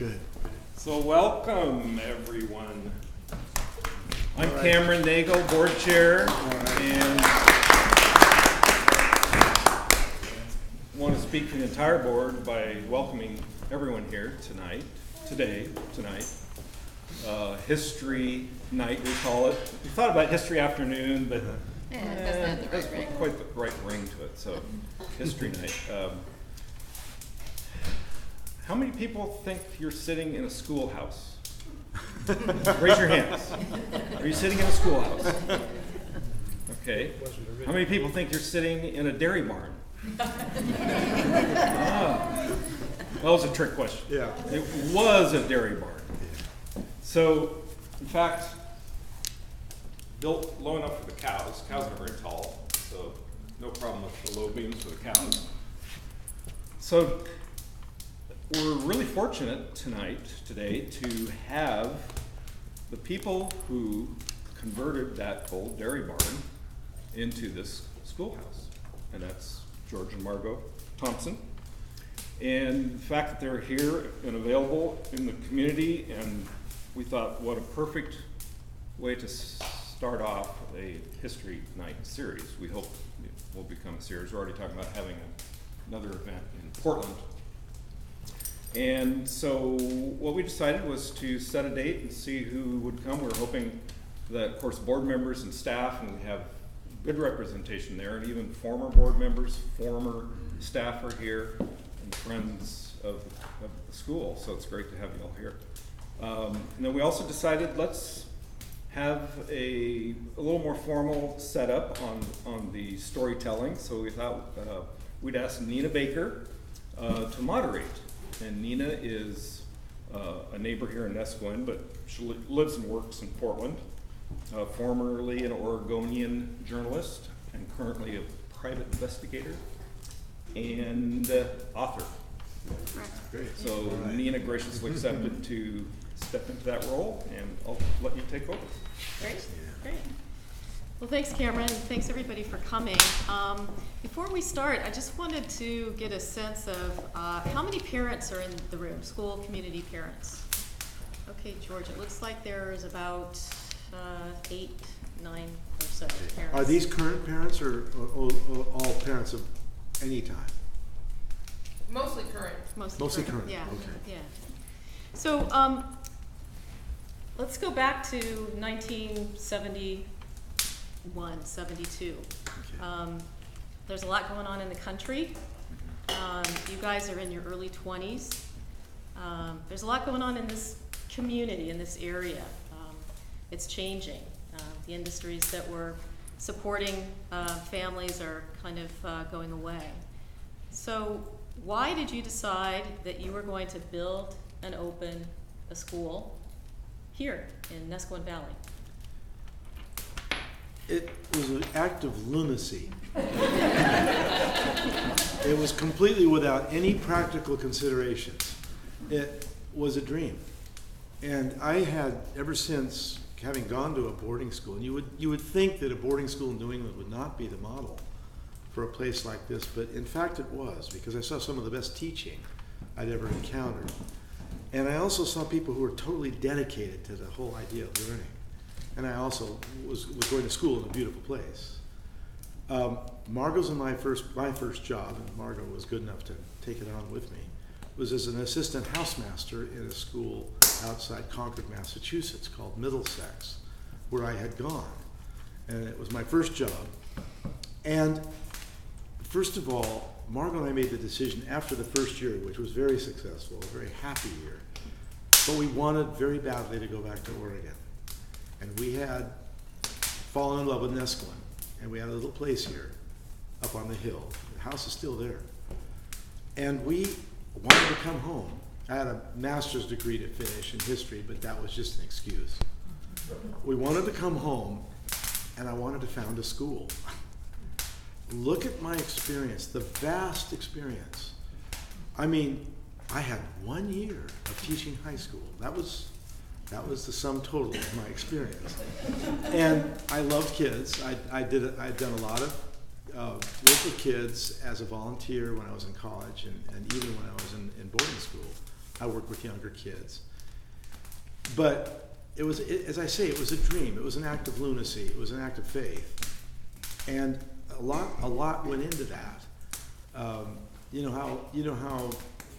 Good. So welcome, everyone. I'm Cameron Nagel, board chair, and want to speak to the entire board by welcoming everyone here tonight. History night, we call it. We thought about history afternoon, but it doesn't quite the right ring to it. So, history night. How many people think you're sitting in a schoolhouse? Raise your hands. Are you sitting in a schoolhouse? Okay. How many people think you're sitting in a dairy barn? That was a trick question. Yeah. It was a dairy barn. So, in fact, built low enough for the cows. Cows are very tall, so no problem with the low beams for the cows. So, we're really fortunate today, to have the people who converted that old dairy barn into this schoolhouse, and that's George and Margot Thompson. And the fact that they're here and available in the community, and we thought, what a perfect way to start off a history night series. We hope it will become a series. We're already talking about having another event in Portland. And so what we decided was to set a date and see who would come. We were hoping that, of course, board members and staff, and we have good representation there, and even former board members, former staff are here, and friends of the school, so it's great to have you all here. And then we also decided, let's have a little more formal setup on the storytelling, so we thought we'd ask Nina Baker to moderate. And Nina is a neighbor here in Nesquin, but she lives and works in Portland. Formerly an Oregonian journalist and currently a private investigator and author. Great. So Nina graciously accepted to step into that role, and I'll let you take over. Great. Well, thanks, Cameron. Thanks, everybody, for coming. Before we start, I just wanted to get a sense of how many parents are in the room, school community parents. Okay, George, it looks like there's about 8, 9 or so parents. Are these current parents or all parents of any time? Mostly current. Mostly current. Yeah. Okay. Yeah. So let's go back to 1971, 72. Okay. There's a lot going on in the country. You guys are in your early 20s. There's a lot going on in this community, in this area. It's changing. The industries that were supporting families are kind of going away. So why did you decide that you were going to build and open a school here in Nesquin Valley? It was an act of lunacy. It was completely without any practical considerations. It was a dream. And I had, ever since having gone to a boarding school, and you would think that a boarding school in New England would not be the model for a place like this, but in fact it was, because I saw some of the best teaching I'd ever encountered. And I also saw people who were totally dedicated to the whole idea of learning. And I also was going to school in a beautiful place. Margot's and my first job, and Margot was good enough to take it on with me, was as an assistant housemaster in a school outside Concord, Massachusetts called Middlesex, where I had gone. And it was my first job. And first of all, Margot and I made the decision after the first year, which was very successful, a very happy year, but we wanted very badly to go back to Oregon. And we had fallen in love with Nesquin, and we had a little place here up on the hill. The house is still there. And we wanted to come home. I had a master's degree to finish in history, but that was just an excuse. We wanted to come home, and I wanted to found a school. Look at my experience, the vast experience. I mean, I had 1 year of teaching high school. That was the sum total of my experience. And I loved kids. I'd done a lot of work with kids as a volunteer when I was in college and even when I was in boarding school. I work with younger kids. But it was, as I say, it was a dream. It was an act of lunacy. It was an act of faith. And a lot went into that. You know how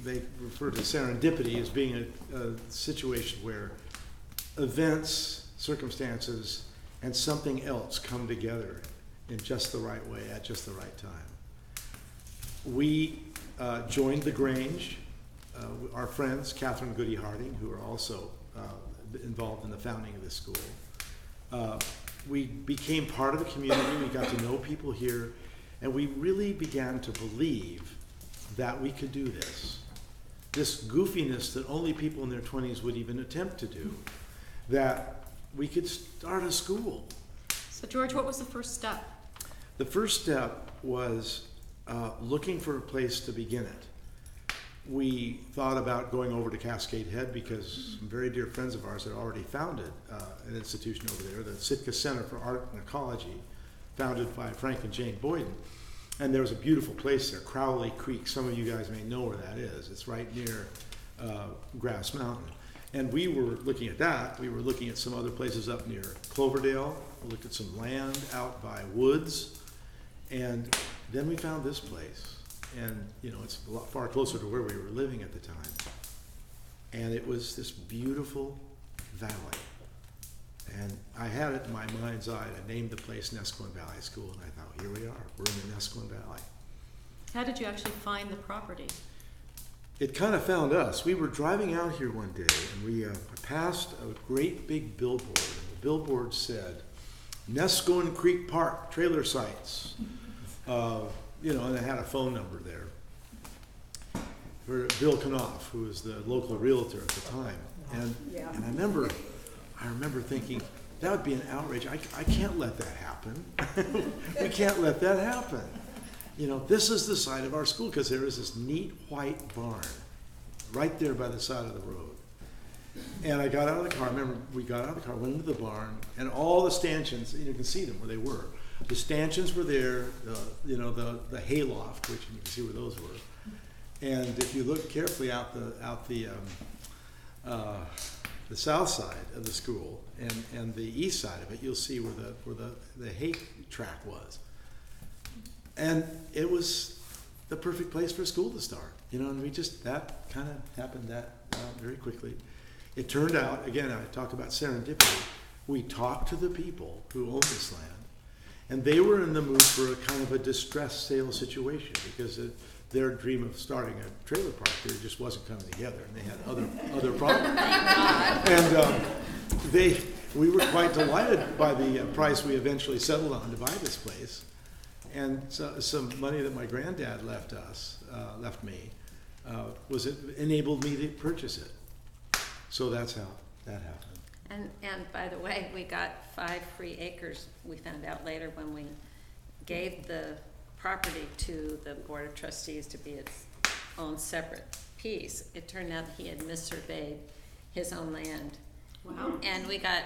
they refer to serendipity as being a situation where events, circumstances, and something else come together in just the right way at just the right time. We joined the Grange. Our friends, Catherine Goody Harding, who are also involved in the founding of this school. We became part of the community. We got to know people here, and we really began to believe that we could do this. This goofiness that only people in their 20s would even attempt to do, that we could start a school. So George, what was the first step? The first step was looking for a place to begin it. We thought about going over to Cascade Head because some very dear friends of ours had already founded an institution over there, the Sitka Center for Art and Ecology, founded by Frank and Jane Boyden. And there was a beautiful place there, Crowley Creek. Some of you guys may know where that is. It's right near Grass Mountain. And we were looking at that. We were looking at some other places up near Cloverdale. We looked at some land out by Woods. And then we found this place. And, you know, it's a lot far closer to where we were living at the time. And it was this beautiful valley. And I had it in my mind's eye. I named the place Nesquin Valley School, and I thought, here we are. We're in the Nesquin Valley. How did you actually find the property? It kind of found us. We were driving out here one day, and we passed a great big billboard. And the billboard said, Nesquin Creek Park trailer sites. You know, and it had a phone number there for Bill Knopf, who was the local realtor at the time. And I remember thinking, that would be an outrage. I can't let that happen. We can't let that happen. You know, this is the site of our school because there is this neat white barn right there by the side of the road. And I got out of the car. I remember we got out of the car, went into the barn, and all the stanchions, you can see them where they were. The stanchions were there, you know, the hayloft, which you can see where those were. And if you look carefully out the south side of the school and the east side of it, you'll see where the hay track was. And it was the perfect place for a school to start, you know. And that kind of happened very quickly. It turned out, again, I talk about serendipity. We talked to the people who owned this land, and they were in the mood for a kind of a distressed sale situation because their dream of starting a trailer park here just wasn't coming together, and they had other problems. And we were quite delighted by the price we eventually settled on to buy this place, and so, some money that my granddad left me, enabled me to purchase it. So that's how that happened. And by the way, we got 5 free acres, we found out later when we gave the property to the Board of Trustees to be its own separate piece. It turned out he had missurveyed his own land. Wow. And we got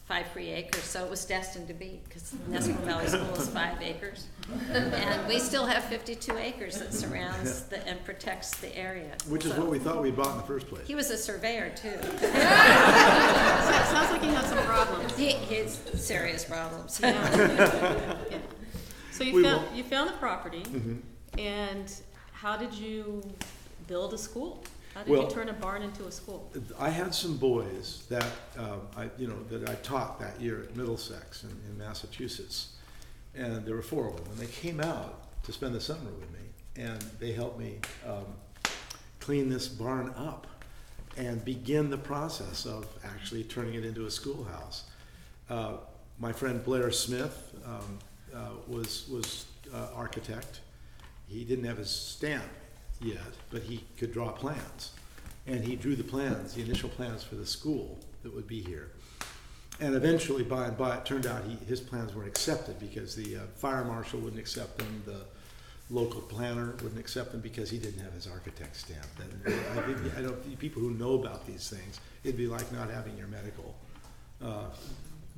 5 free acres, so it was destined to be, because Nesquin Valley School is 5 acres. And we still have 52 acres that surrounds and protects the area. Which is what we thought we bought in the first place. He was a surveyor too. Sounds like he had some problems. He had serious problems. Yeah. Yeah. So you found the property, Mm-hmm. and how did you build a school? How did Well, you turn a barn into a school? I had some boys that I taught that year at Middlesex in Massachusetts, and there were 4 of them, and they came out to spend the summer with me, and they helped me clean this barn up and begin the process of actually turning it into a schoolhouse. My friend Blair Smith was architect. He didn't have his stamp yet, but he could draw plans. And he drew the plans, the initial plans for the school that would be here. And eventually, by and by, it turned out his plans weren't accepted because the fire marshal wouldn't accept them, the local planner wouldn't accept them because he didn't have his architect stamp. And I don't, people who know about these things, it'd be like not having your medical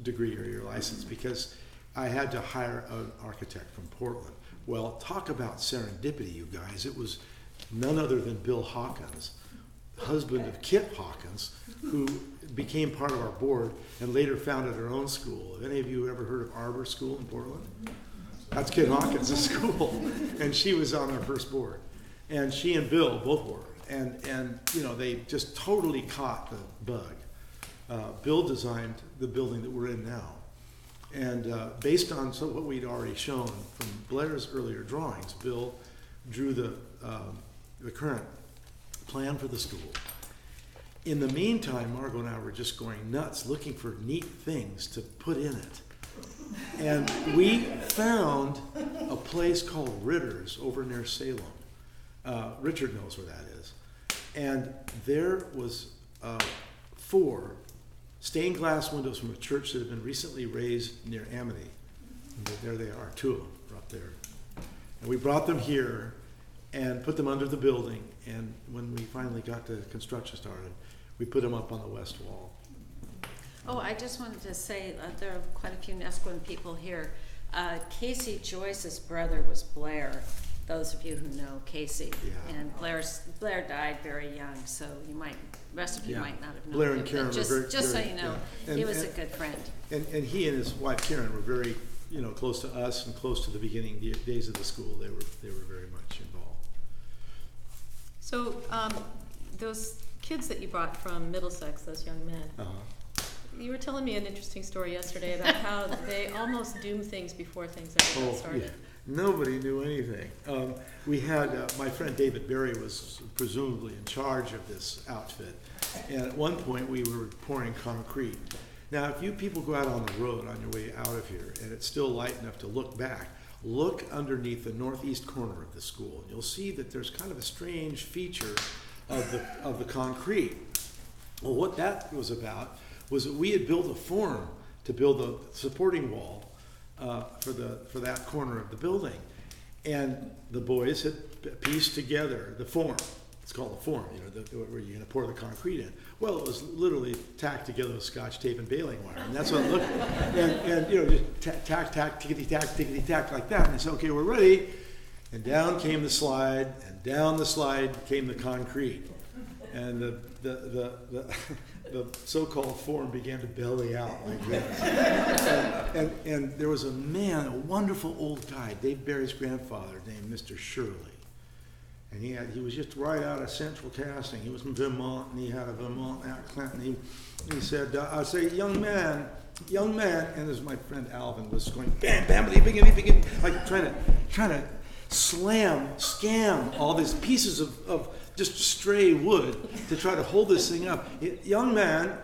degree or your license, because I had to hire an architect from Portland. Well, talk about serendipity, you guys. It was none other than Bill Hawkins, husband of Kit Hawkins, who became part of our board and later founded her own school. Have any of you ever heard of Arbor School in Portland? That's Kit Hawkins' school, and she was on our first board. And she and Bill both were, and you know, they just totally caught the bug. Bill designed the building that we're in now, and based on what we'd already shown from Blair's earlier drawings, Bill drew the current plan for the school. In the meantime, Margot and I were just going nuts looking for neat things to put in it. And we found a place called Ritter's over near Salem. Richard knows where that is. And there was 4 stained glass windows from a church that had been recently raised near Amity. And there they are, 2 of them are up there. And we brought them here and put them under the building. And when we finally got the construction started, we put them up on the west wall. Oh, I just wanted to say, there are quite a few Nesquin people here. Casey Joyce's brother was Blair, those of you who know Casey. Yeah. And Blair died very young, so you might, rest of you Yeah. might not have known Blair him. and Karen but were just, very, so very, you know, yeah. he was a good friend. And he and his wife Karen were very, you know, close to us and close to the beginning days of the school. They were very much involved. So, those kids that you brought from Middlesex, those young men, you were telling me an interesting story yesterday about how they almost doomed things before things ever got started. Yeah. Nobody knew anything. We had, my friend David Berry was presumably in charge of this outfit. And at one point we were pouring concrete. Now, if you people go out on the road on your way out of here and it's still light enough to look back, look underneath the northeast corner of the school. And you'll see that there's kind of a strange feature of the concrete. Well, what that was about was that we had built a form to build a supporting wall for that corner of the building, and the boys had pieced together the form. It's called a form, you know, where you're going to pour the concrete in. Well, it was literally tacked together with Scotch tape and baling wire, and that's what it looked like. And you know, just tack, tickety tack like that. And I said, okay, we're ready. And down came the slide, and down the slide came the concrete, and the so-called form began to belly out like this. And there was a man, a wonderful old guy, Dave Barry's grandfather, named Mr. Shirley. And he was just right out of Central Casting. He was from Vermont, and he had a Vermont accent. And he said, I say, young man, and as my friend Alvin was going, bam, bam, like trying to scam all these pieces of just stray wood to try to hold this thing up. Young man,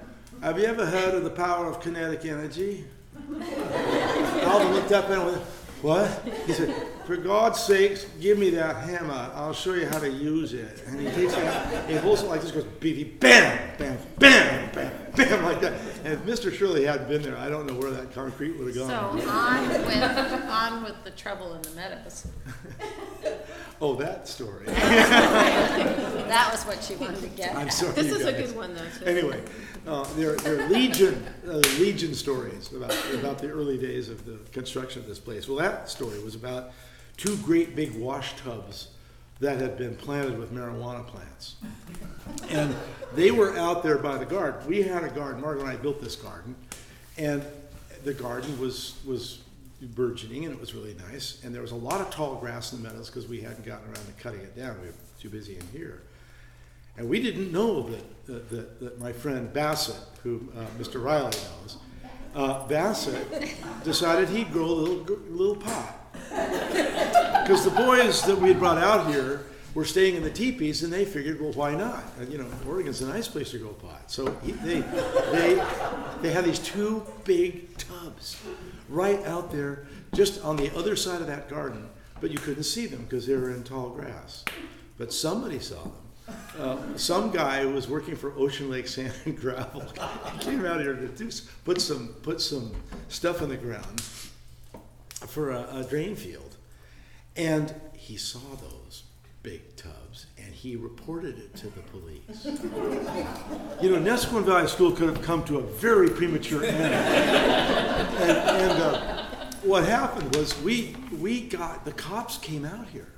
have you ever heard of the power of kinetic energy? Alvin looked up and went, what? He said, for God's sakes, give me that hammer. I'll show you how to use it. And he takes it out, he holds it like this, goes, beefy, bam, bam, bam, bam, bam, like that. And if Mr. Shirley hadn't been there, I don't know where that concrete would have gone. So on with the trouble in the meadows. Oh, that story. That was what she wanted to get I'm at. sorry, This you is a guys. good one, though, too. Anyway, there are legion stories about the early days of the construction of this place. Well, that story was about 2 great big wash tubs that had been planted with marijuana plants. And they were out there by the garden. We had a garden. Margaret and I built this garden. And the garden was burgeoning, and it was really nice. And there was a lot of tall grass in the meadows because we hadn't gotten around to cutting it down. We were too busy in here. And we didn't know that my friend Bassett, who Mr. Riley knows, Bassett decided he'd grow a little pot. Because the boys that we had brought out here were staying in the teepees, and they figured, well, why not? And, you know, Oregon's a nice place to grow pot. So they had these 2 big tubs right out there, just on the other side of that garden, but you couldn't see them because they were in tall grass. But somebody saw them. Some guy who was working for Ocean Lake Sand and Gravel came out here to put some stuff in the ground for a drain field, and he saw those big tubs, and he reported it to the police. You know, Nesquin Valley School could have come to a very premature end. And what happened was the cops came out here,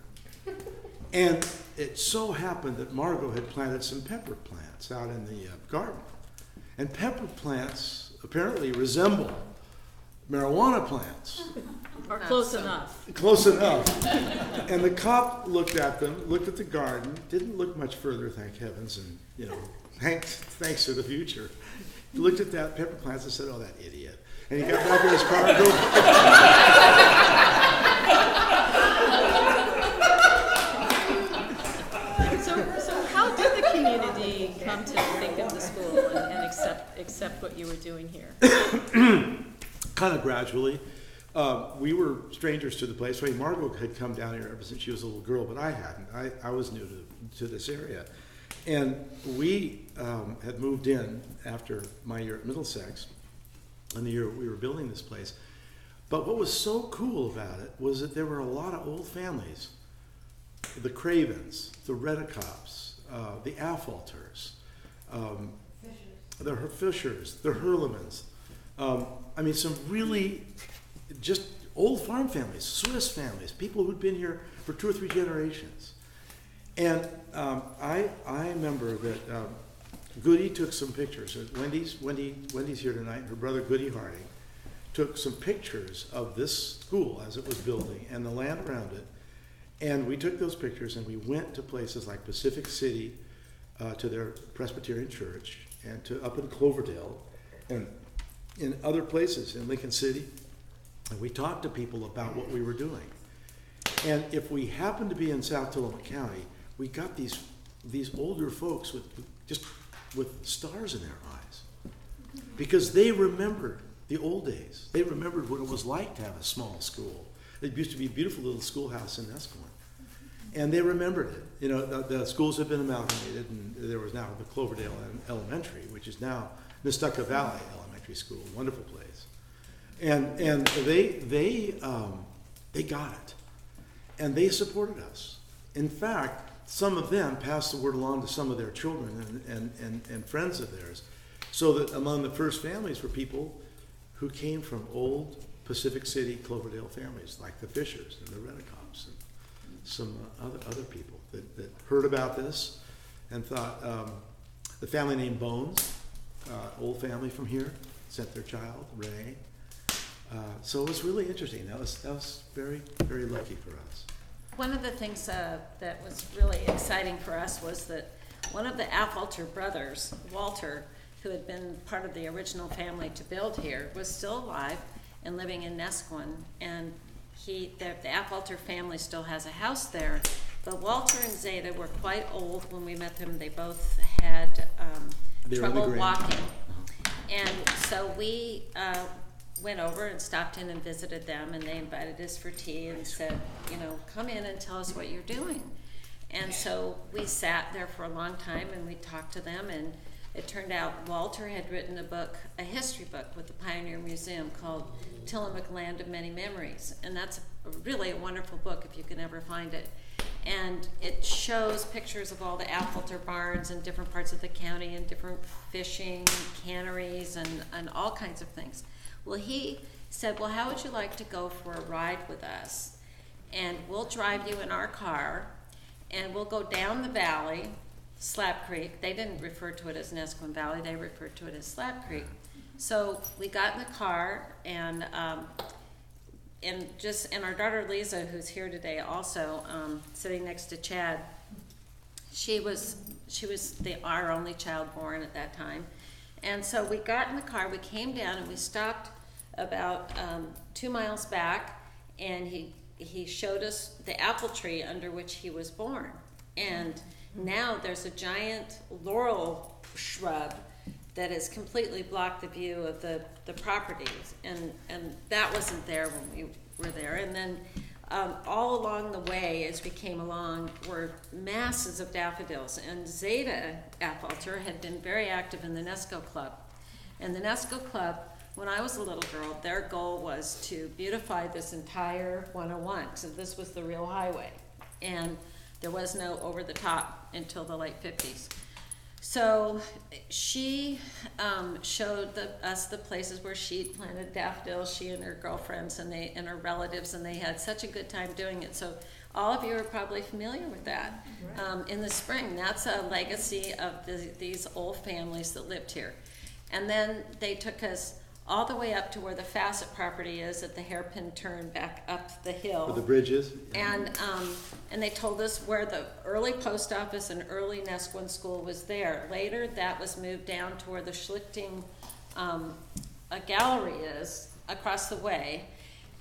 and it so happened that Margot had planted some pepper plants out in the garden. And pepper plants apparently resemble marijuana plants. Or close enough. Close enough. And the cop looked at them, looked at the garden, didn't look much further, thank heavens, and, you know, thanks to the future. He looked at that pepper plants and said, "Oh, that idiot." And he got back in his car and drove. So how did the community come to think of the school and accept what you were doing here? Kind of gradually. We were strangers to the place. I mean, Margot had come down here ever since she was a little girl, but I hadn't. I was new to this area. And we had moved in after my year at Middlesex, and the year we were building this place. But what was so cool about it was that there were a lot of old families. The Cravens, the Reddicops, the Affolters, the Fishers, the Hurlemans. I mean, some really just old farm families, Swiss families, people who'd been here for 2 or 3 generations. And I remember that Goody took some pictures. Wendy's here tonight, and her brother Goody Harding took some pictures of this school as it was building and the land around it. And we took those pictures and we went to places like Pacific City, to their Presbyterian church, and to up in Cloverdale, and in other places in Lincoln City. And we talked to people about what we were doing. And if we happened to be in South Tillamook County, we got these older folks with stars in their eyes, because they remembered the old days. They remembered what it was like to have a small school. It used to be a beautiful little schoolhouse in Nesquin, and they remembered it. You know, the schools have been amalgamated, and there was now the Cloverdale Elementary, which is now Nestucca Valley Elementary School, wonderful place. And they got it, and they supported us. In fact, some of them passed the word along to some of their children and friends of theirs, so that among the first families were people who came from old Pacific City, Cloverdale families, like the Fishers and the Reddicops and some other people that heard about this and thought, the family named Bones, old family from here, sent their child, Ray. So it was really interesting. That was very, very lucky for us. One of the things that was really exciting for us was that one of the Affolter brothers, Walter, who had been part of the original family to build here, was still alive and living in Nesquin. And the Affolter family still has a house there. But Walter and Zeta were quite old when we met them. They both had trouble walking. And so we went over and stopped in and visited them, and they invited us for tea and said, you know, come in and tell us what you're doing. And so we sat there for a long time and we talked to them, and it turned out Walter had written a history book with the Pioneer Museum called Tillamook Land of Many Memories, and that's really a wonderful book if you can ever find it. And it shows pictures of all the Affolter barns in different parts of the county and different fishing canneries and all kinds of things. Well, he said, well, how would you like to go for a ride with us? And we'll drive you in our car, and we'll go down the valley, Slab Creek. They didn't refer to it as Nesquin Valley, they referred to it as Slab Creek. So we got in the car, and our daughter Lisa, who's here today also, sitting next to Chad, she was our only child born at that time. And so we got in the car, we came down, and we stopped about 2 miles back, and he showed us the apple tree under which he was born. And now there's a giant laurel shrub that has completely blocked the view of the properties, and that wasn't there when we were there. And then all along the way, as we came along, were masses of daffodils. And Zeta Affolter had been very active in the Nesco Club. And the Nesco Club, when I was a little girl, their goal was to beautify this entire 101. So this was the real highway. And there was no over the top until the late 50s. So she showed us the places where she planted daffodils, she and her girlfriends and her relatives, and they had such a good time doing it. So All of you are probably familiar with that. In the spring, that's a legacy of these old families that lived here. And then they took us all the way up to where the Fassett property is at the hairpin turn back up the hill. Where the bridge is? And they told us where the early post office and early Nesquin School was there. Later, that was moved down to where the Schlichting a gallery is across the way.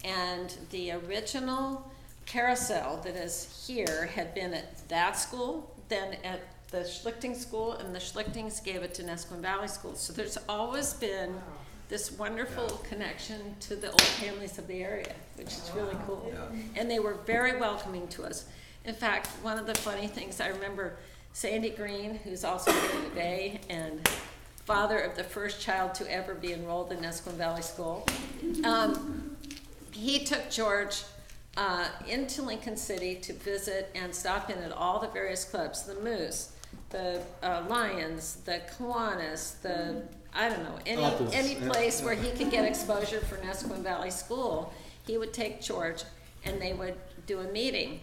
And the original carousel that is here had been at that school, then at the Schlichting School, and the Schlichtings gave it to Nesquin Valley School. So there's always been this wonderful connection to the old families of the area, which is really cool. And they were very welcoming to us. In fact, one of the funny things I remember, Sandy Green, who's also here today, and father of the first child to ever be enrolled in Nesquin Valley School, he took George into Lincoln City to visit and stop in at all the various clubs, the Moose, the Lions, the Kiwanis, the, I don't know, any place where he could get exposure for Nesquin Valley School. He would take George and they would do a meeting.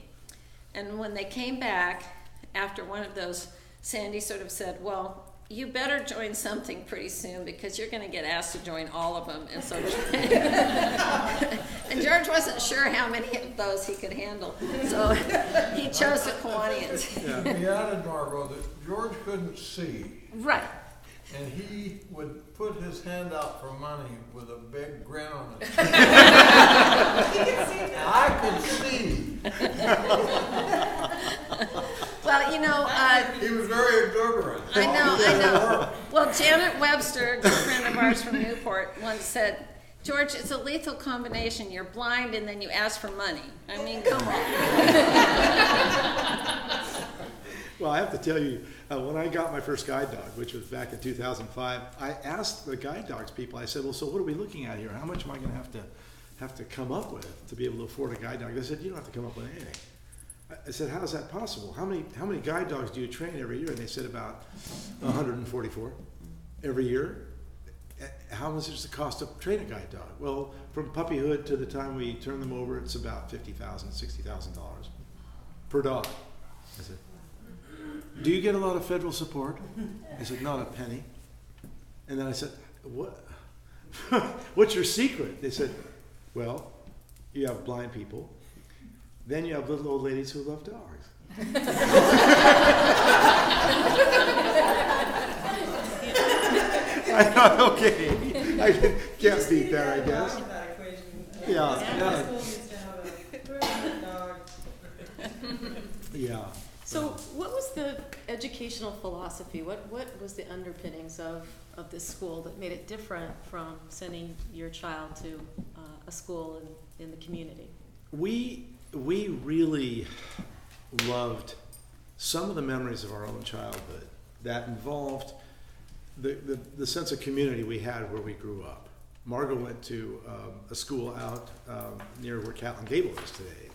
And when they came back after one of those, Sandy sort of said, well, you better join something pretty soon because you're going to get asked to join all of them. And so, and George wasn't sure how many of those he could handle. So he chose the Kiwanians. Yeah. He added, Margot, that George couldn't see. Right. And he would put his hand out for money with a big grin on his face. I could see. Well, you know, he was very exuberant. I know. Well, Janet Webster, a good friend of ours from Newport, once said, George, it's a lethal combination. You're blind and then you ask for money. I mean, come on. Well, I have to tell you, when I got my first guide dog, which was back in 2005, I asked the guide dogs people, I said, well, so what are we looking at here? How much am I going to have to come up with to be able to afford a guide dog? They said, you don't have to come up with anything. I said, how is that possible? How many guide dogs do you train every year? And they said about 144 every year. How much is the cost to train a guide dog? Well, from puppyhood to the time we turn them over, it's about $50,000, $60,000 per dog. I said, do you get a lot of federal support? I said, not a penny. And then I said, what? What's your secret? They said, well, you have blind people. Then you have little old ladies who love dogs. I thought, okay, I can't beat that, I guess. Yeah. Yeah. So what was the educational philosophy? What was the underpinnings of this school that made it different from sending your child to a school in the community? We really loved some of the memories of our own childhood that involved the sense of community we had where we grew up. Margot went to a school out near where Catlin Gable is today,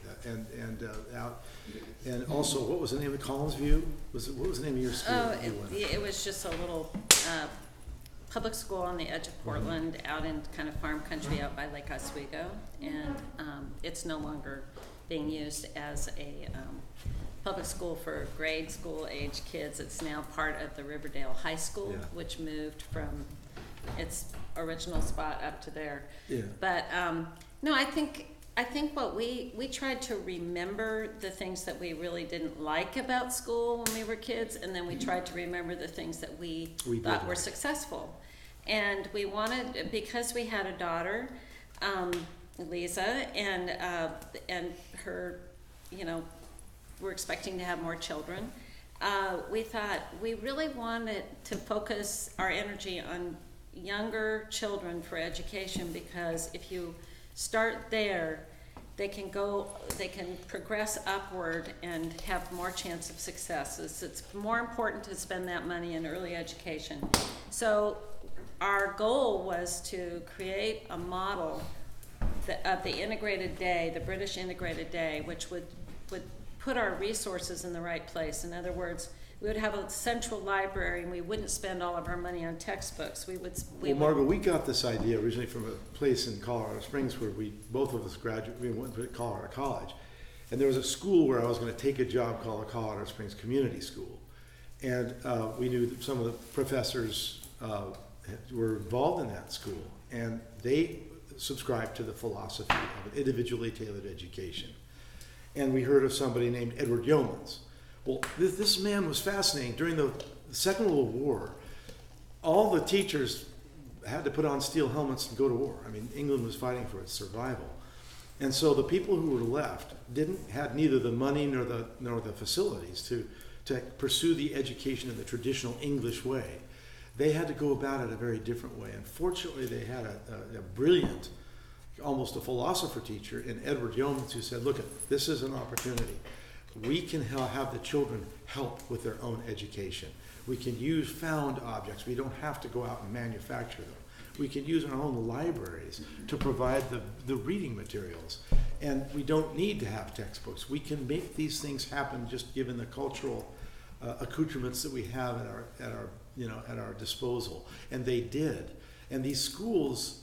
and also, what was the name of Collinsview? What was the name of your school? Oh, it was just a little public school on the edge of Portland, out in kind of farm country out by Lake Oswego, and it's no longer being used as a public school for grade school age kids. It's now part of the Riverdale High School, which moved from its original spot up to there. Yeah. But no, I think what we tried to remember the things that we really didn't like about school when we were kids, and then we tried to remember the things that we thought were successful. And we wanted, because we had a daughter, Lisa, and her, we're expecting to have more children. We thought we really wanted to focus our energy on younger children for education, because if you start there, they can progress upward and have more chance of success. It's more important to spend that money in early education. So our goal was to create a model of the integrated day, the British integrated day, which would put our resources in the right place. In other words, we would have a central library, and we wouldn't spend all of our money on textbooks. Margot, we got this idea originally from a place in Colorado Springs where both of us graduated. We went to Colorado College, And there was a school where I was going to take a job called the Colorado Springs Community School. And we knew that some of the professors were involved in that school, and they subscribed to the philosophy of an individually tailored education. And we heard of somebody named Edward Yeomans. Well, this man was fascinating. During the Second World War, all the teachers had to put on steel helmets and go to war. I mean, England was fighting for its survival. And so the people who were left had neither the money nor the facilities to pursue the education in the traditional English way. They had to go about it a very different way. And fortunately, they had a brilliant, almost a philosopher teacher in Edward Yeomans, who said, look, this is an opportunity. We can have the children help with their own education. We can use found objects. We don't have to go out and manufacture them. We can use our own libraries to provide the reading materials. And we don't need to have textbooks. We can make these things happen just given the cultural accoutrements that we have at our disposal. And they did. And these schools,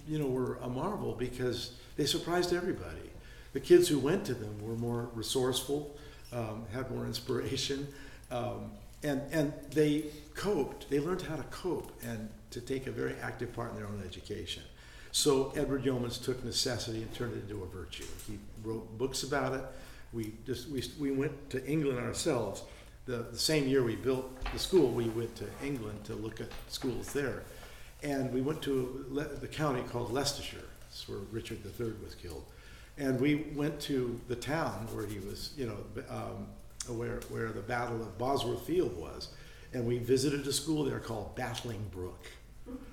were a marvel because they surprised everybody. The kids who went to them were more resourceful, had more inspiration, and they coped. They learned how to cope and to take a very active part in their own education. So Edward Yeomans took necessity and turned it into a virtue. He wrote books about it. We went to England ourselves. The same year we built the school, we went to England to look at schools there. And we went to the county called Leicestershire. That's where Richard III was killed. And we went to the town where he was, where the Battle of Bosworth Field was. And we visited a school there called Battling Brook.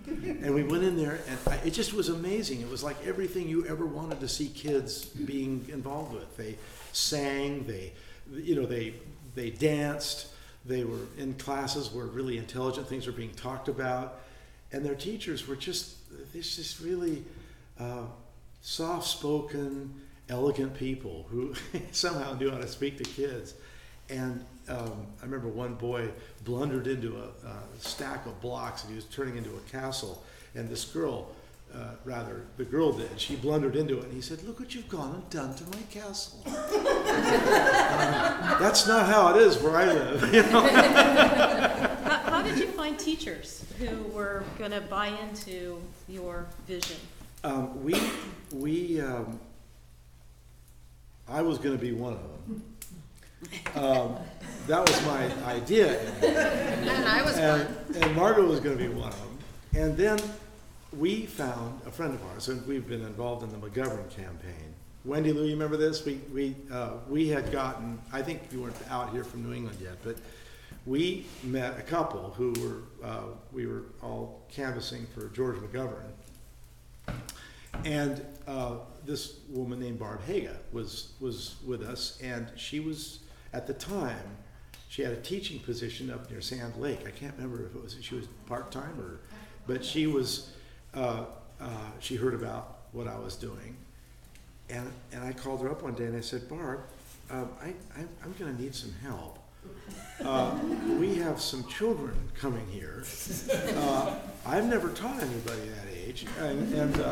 And we went in there, and it just was amazing. It was like everything you ever wanted to see kids being involved with. They sang, they danced, they were in classes where really intelligent things were being talked about. And their teachers were just really soft-spoken, elegant people who somehow knew how to speak to kids. And I remember one boy blundered into a stack of blocks, and he was turning into a castle. And this girl, the girl did, she blundered into it, and he said, "Look what you've gone and done to my castle." That's not how it is where I live. How did you find teachers who were going to buy into your vision? I was going to be one of them. That was my idea. And I was one. And Margot was going to be one of them. And then we found a friend of ours, and we've been involved in the McGovern campaign. Wendy Lou, you remember this? We had gotten, I think you weren't out here from New England yet, but we met a couple who we were all canvassing for George McGovern. And this woman named Barb Haga was with us, and she was, at the time, she had a teaching position up near Sand Lake. I can't remember if she was part-time but she was, she heard about what I was doing. And I called her up one day and I said, "Barb, I'm gonna need some help. We have some children coming here. I've never taught anybody that age, and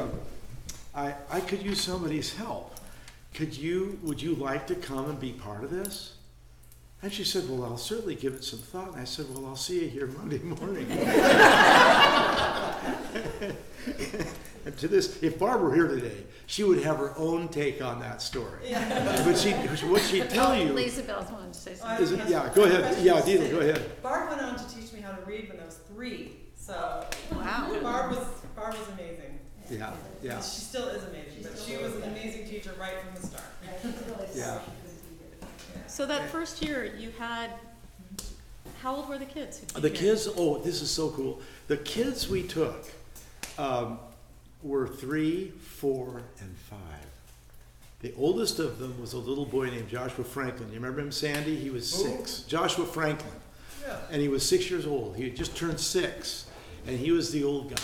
I could use somebody's help. Would you like to come and be part of this?" And she said, "Well, I'll certainly give it some thought." And I said, "Well, I'll see you here Monday morning." And to this, if Barb were here today, she would have her own take on that story. Yeah. But what she'd tell you. Lisa Bell's wanted to say something. Yeah, go ahead. Yeah, Dina, go ahead. Barb went on to teach me how to read when I was 3. So Wow. Barb was amazing. Yeah, yeah. She still is amazing, but she was an amazing teacher right from the start. Yeah. So that first year you had, how old were the kids? The kids, this is so cool. The kids we took were 3, 4, and 5. The oldest of them was a little boy named Joshua Franklin. You remember him, Sandy? He was 6. Joshua Franklin. Yeah. And he was 6 years old. He had just turned 6, and he was the old guy.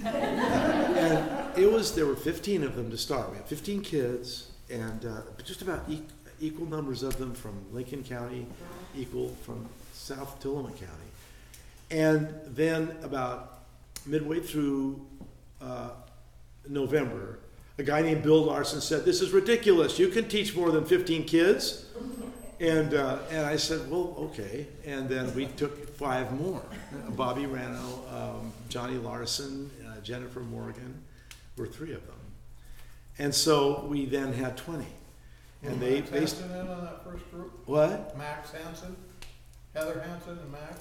And there were 15 of them to start. We had 15 kids, and just about equal numbers of them from Lincoln County, equal from South Tillamook County. And then about midway through November, A guy named Bill Larson said, "This is ridiculous. You can teach more than 15 kids." And I said, "Well, okay." And then we took 5 more. Bobby Rano, Johnny Larson, Jennifer Morgan were 3 of them. And so we then had 20. And Was Max Hansen in on that first group? What? Max Hansen? Heather Hansen and Max?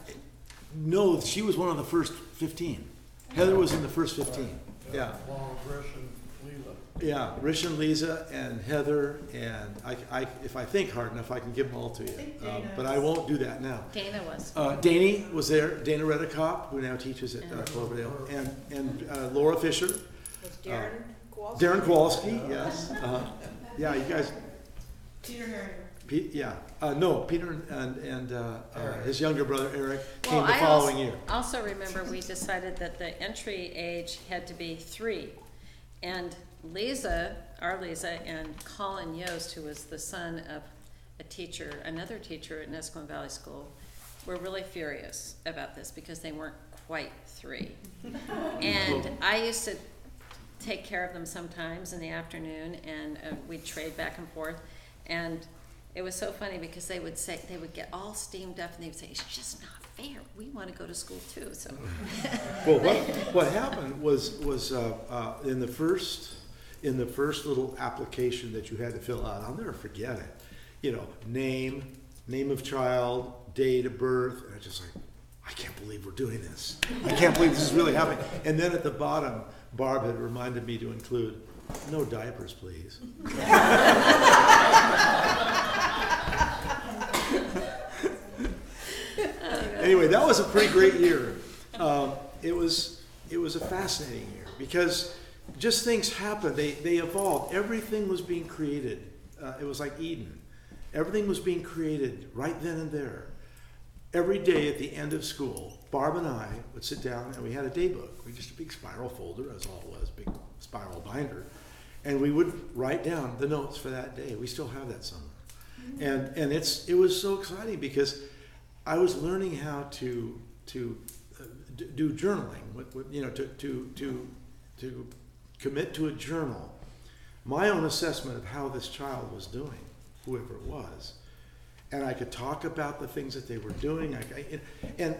No, she was one of the first 15. Heather was in the first 15. Yeah. Along with Rish and Lisa. Yeah, Rish and Lisa and Heather, and I if I think hard enough, I can give them all to you. think Dana But I won't do that now. Dana was. Danny was there, Dana Redekop, who now teaches at Cloverdale, and Laura Fisher. Was Darren Kowalski? Darren Kowalski, yes. Yeah, you guys, Peter Herringer. no, Peter and his younger brother Eric came Well, the I following year. also remember we decided that the entry age had to be 3. And Lisa, our Lisa, and Colin Yost, who was the son of a teacher, another teacher at Nesquin Valley School, were really furious about this because they weren't quite 3. And I used to take care of them sometimes in the afternoon, and we'd trade back and forth. And it was so funny because they would get all steamed up and they would say, "It's just not fair. We want to go to school too." So, Well, what happened was in the first little application that you had to fill out, I'll never forget it. You know, name of child, date of birth, and I was just like, I can't believe we're doing this. I can't believe this is really happening. And then at the bottom, Barb had reminded me to include, "No diapers, please." Anyway, that was a pretty great year. It was a fascinating year because just things happened. They evolved. Everything was being created. It was like Eden. Everything was being created right then and there. Every day at the end of school, Barb and I would sit down and we had a day book. We just a big spiral folder, as all it was, big spiral binder, and we would write down the notes for that day. We still have that somewhere, and it was so exciting because I was learning how to do journaling. To commit to a journal, my own assessment of how this child was doing, whoever it was. And I could talk about the things that they were doing. And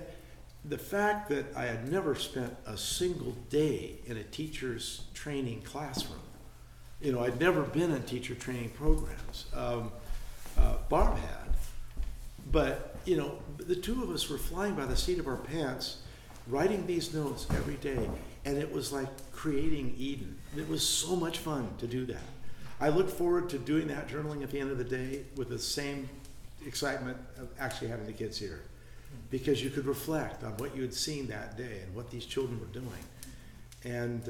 the fact that I had never spent a single day in a teacher's training classroom. I'd never been in teacher training programs. Barb had. But, the two of us were flying by the seat of our pants, writing these notes every day. And it was like creating Eden. It was so much fun to do that. I look forward to doing that journaling at the end of the day with the same excitement of actually having the kids here, because you could reflect on what you had seen that day and what these children were doing. And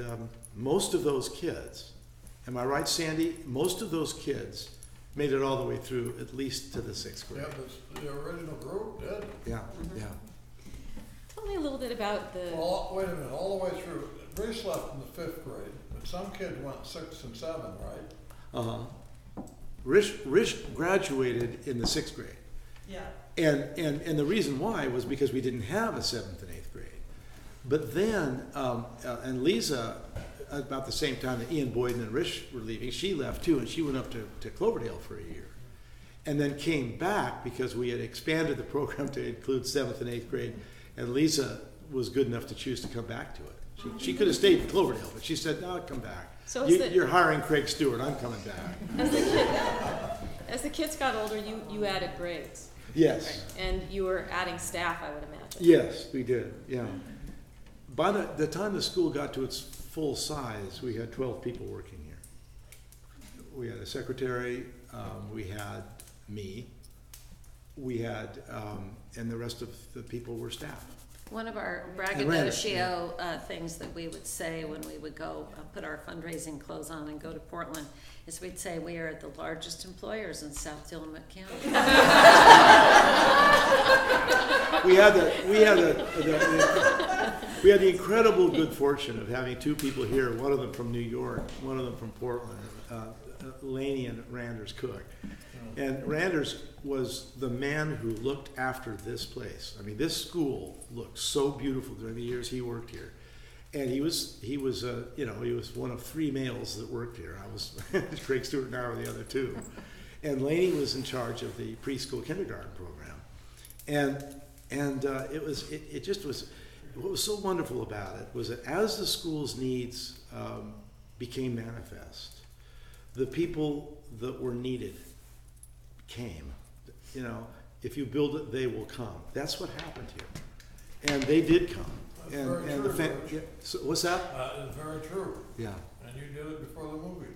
most of those kids, am I right, Sandy? Most of those kids made it all the way through, at least to the 6th grade. Yeah, but the original group did. Yeah, yeah. Tell me a little bit about the, Wait a minute, all the way through. Grace left in the 5th grade, but some kids went 6 and 7, right? Uh-huh. Rish graduated in the 6th grade. Yeah. And the reason why was because we didn't have a 7th and 8th grade. But then, and Lisa, about the same time that Ian Boyden and Rish were leaving, she left too, and she went up to Cloverdale for a year. And then came back because we had expanded the program to include 7th and 8th grade, and Lisa was good enough to choose to come back to it. She could have stayed in Cloverdale, but she said, "No, come back. So You're hiring Craig Stewart, I'm coming back." as the kids got older, you added grades. Yes. And you were adding staff, I would imagine. Yes, we did, yeah. By the time the school got to its full size, we had 12 people working here. We had a secretary, we had me, we had, and the rest of the people were staff. One of our And ran it, braggadocio things that we would say when we would go put our fundraising clothes on and go to Portland is we'd say we are the largest employers in South Tillamook County. We had the incredible good fortune of having 2 people here, one of them from New York, one of them from Portland, Laney and Randers Cook. And Randers was the man who looked after this place. I mean, this school looked so beautiful during the years he worked here. And he was he was one of 3 males that worked here. I was Craig Stewart and I were the other 2. And Laney was in charge of the preschool kindergarten program. And it just was, what was so wonderful about it was that as the school's needs became manifest, the people that were needed came. If you build it, they will come. That's what happened here. And they did come. That's very true, George. So what's that? It's very true. Yeah. And you did it before the movie.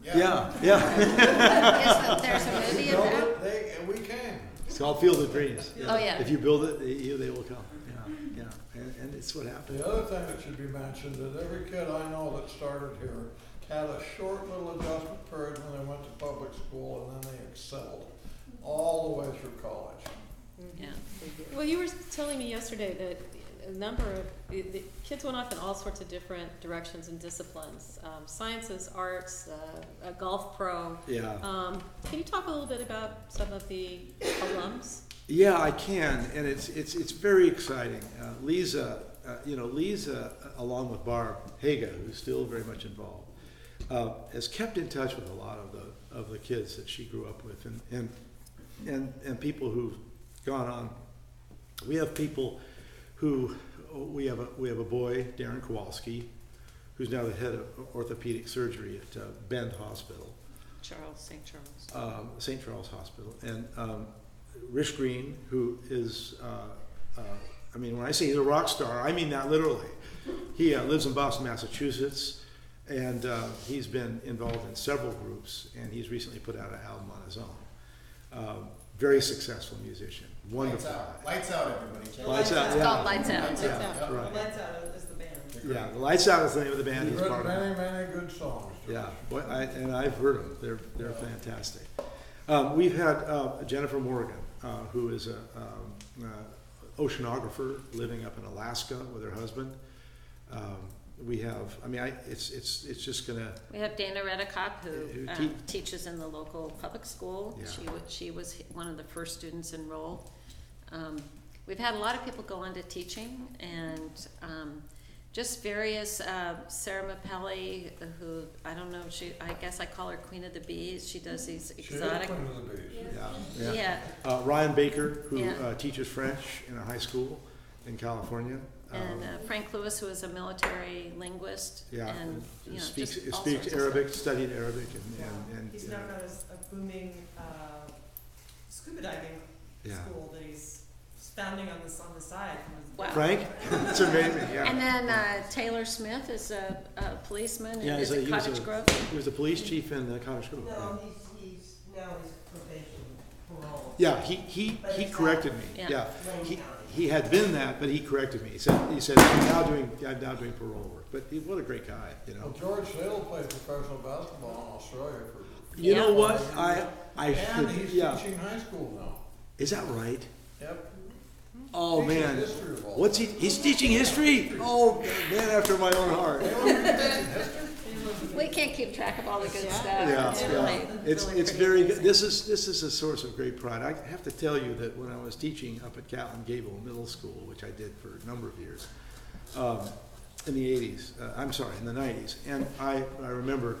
Yeah. Yes, but there's a movie Built about, it, we came. It's called Field of Dreams. oh, yeah. If you build it, they will come. Yeah. And it's what happened. The other thing that should be mentioned is every kid I know that started here had a short little adjustment period when they went to public school, and then they excelled all the way through college. Yeah, they do. Well, you were telling me yesterday that a number of the kids went off in all sorts of different directions and disciplines, sciences, arts, a golf pro. Yeah. Can you talk a little bit about some of the alums? Yeah, I can, and it's very exciting. Lisa, along with Barb Haga, who's still very much involved, has kept in touch with a lot of the kids that she grew up with, and people who've gone on. We have people who we have a boy, Darren Kowalski, who's now the head of orthopedic surgery at Bend Hospital, St. Charles. St. Charles Hospital, and Rich Green, who is, when I say he's a rock star, I mean that literally. He lives in Boston, Massachusetts, and he's been involved in several groups, and he's recently put out an album on his own. Very successful musician. Wonderful. Lights out, everybody. Check Lights it Out, It's yeah. called Lights Out. Lights Yeah, Out. right. Lights Out is the band. Yeah, the Lights Out is the name of the band. You've He's part written of. many, many good songs, George. Yeah, and I've heard them. They're fantastic. We've had Jennifer Morgan, who is a oceanographer living up in Alaska with her husband. We have, it's just gonna. We have Dana Redekop, who Who teaches in the local public school. Yeah. She was one of the first students enrolled. We've had a lot of people go into teaching, and just various, Sarah Mapelli, who, I don't know, I guess I call her Queen of the Bees. She does these exotic. She is Queen of the Bees. Yeah. Ryan Baker, who Yeah. teaches French in a high school in California. And Frank Lewis, who is a military linguist. Yeah, And, speaks just all speaks sorts of Arabic, stuff. studied Arabic, and He's now got a booming scuba diving Yeah. school that he's founding on the side. Wow. Frank, it's amazing. Yeah. And then Taylor Smith is a policeman Yeah, in he's a- he was Cottage a- Grove. He was the police chief in Cottage Grove. No, he's now he's probation, parole. Yeah, he corrected me. Yeah. Yeah, Lane he, County. he had been that, but he corrected me. He said I'm now doing parole work. But what a great guy, Well, George Sale played professional basketball in Australia for. You know what? I And should. he's Yeah. teaching high school now. Is that right? Yep. Oh Teaching man, history of all what's he? He's teaching history. Oh man, after my own heart. We can't keep track of all the good stuff. Yeah, It's yeah. really, It's really pretty very good. amazing. This is a source of great pride. I have to tell you that when I was teaching up at Catlin Gable Middle School, which I did for a number of years, in the 80s, in the 90s, and I remember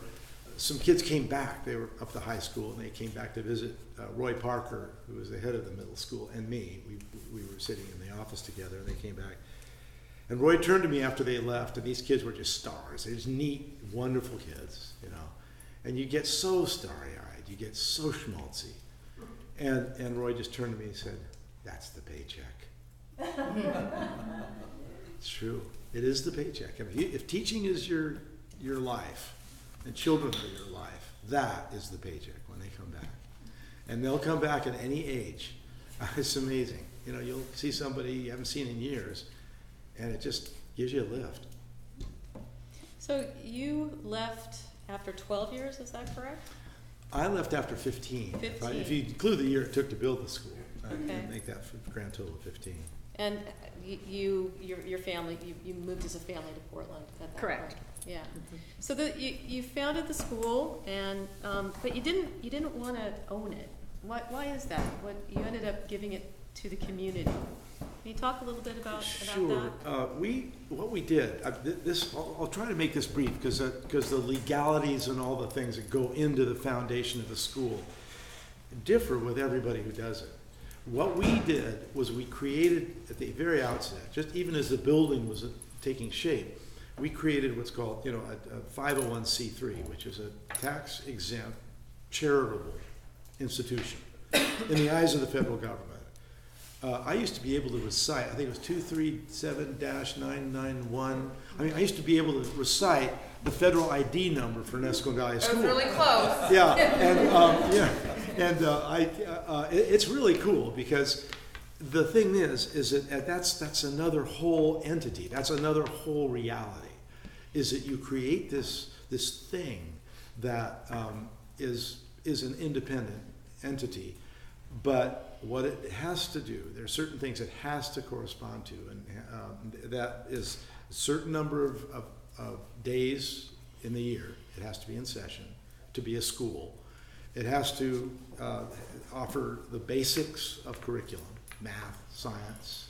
some kids came back. They were up to high school, and they came back to visit Roy Parker, who was the head of the middle school, and me. We were sitting in the office together, and they came back. And Roy turned to me after they left, and these kids were just stars. They're just neat, wonderful kids, And you get so starry-eyed, you get so schmaltzy. And Roy just turned to me and said, "That's the paycheck." It's true. It is the paycheck. If teaching is your life, and children are your life, that is the paycheck when they come back. And they'll come back at any age. It's amazing. You'll see somebody you haven't seen in years, and it just gives you a lift. So you left after 12 years, is that correct? I left after 15. 15. If you include the year it took to build the school, Okay. I'd make that a grand total of 15. And your family, you moved as a family to Portland at that Correct. point. Yeah. So you founded the school, and but you didn't want to own it. Why is that? You ended up giving it to the community. Can you talk a little bit about Sure. that? What we did, I'll try to make this brief because the legalities and all the things that go into the foundation of the school differ with everybody who does it. What we did was we created at the very outset, just even as the building was taking shape, we created what's called, a 501c3, which is a tax-exempt charitable institution in the eyes of the federal government. I used to be able to recite, I think it was 237-991. I mean, I used to be able to recite the federal ID number for Nesquiglia School. That was really close. Yeah, it's really cool because the thing is that that's another whole entity. That's another whole reality. Is that you create this thing that is an independent entity, but what it has to do, there are certain things it has to correspond to, and that is a certain number of days in the year. It has to be in session to be a school. It has to offer the basics of curriculum, math, science,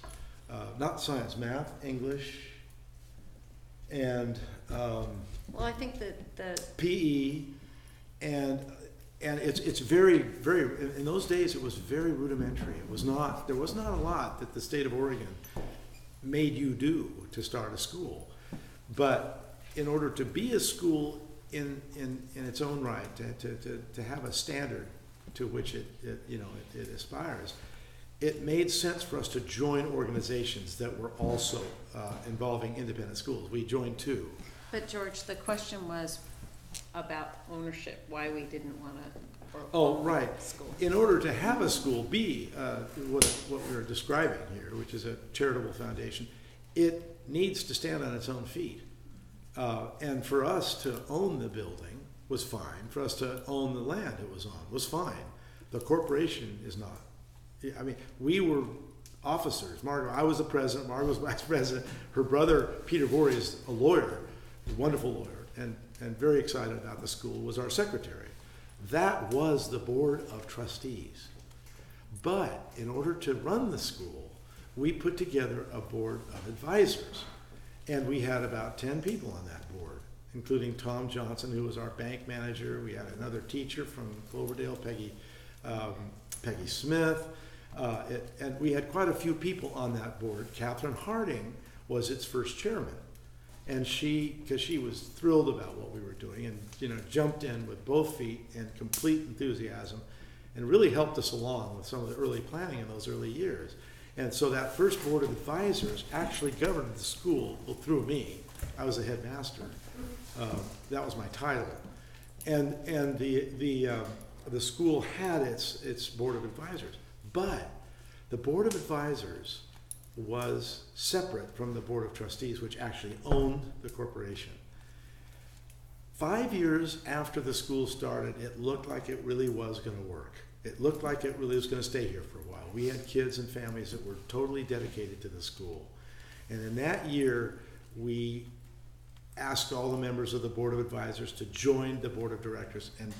math, English, and Well, I think that the PE, and it's very, very, in those days it was very rudimentary. There was not a lot that the state of Oregon made you do to start a school. But in order to be a school in its own right, to have a standard to which it aspires, it made sense for us to join organizations that were also involving independent schools. We joined two. But George, the question was about ownership, why we didn't want to. Oh, right. School. In order to have a school be what we're describing here, which is a charitable foundation, it needs to stand on its own feet. And for us to own the building was fine. For us to own the land it was on was fine. The corporation is not. I mean, we were officers. Margot, I was the president. Margot was vice president. Her brother, Peter Vorey, is a lawyer, a wonderful lawyer, and very excited about the school, was our secretary. That was the board of trustees. But in order to run the school, we put together a board of advisors. And we had about 10 people on that board, including Tom Johnson, who was our bank manager. We had another teacher from Cloverdale, Peggy Smith. And we had quite a few people on that board. Catherine Harding was its first chairman. And because she was thrilled about what we were doing and, jumped in with both feet and complete enthusiasm and really helped us along with some of the early planning in those early years. And so that first board of advisors actually governed the school through me. I was the headmaster. That was my title. And the school had its board of advisors. But the board of advisors was separate from the board of trustees, which actually owned the corporation. 5 years after the school started, it looked like it really was going to work. It looked like it really was going to stay here for a while. We had kids and families that were totally dedicated to the school. And in that year, we asked all the members of the board of advisors to join the board of directors, and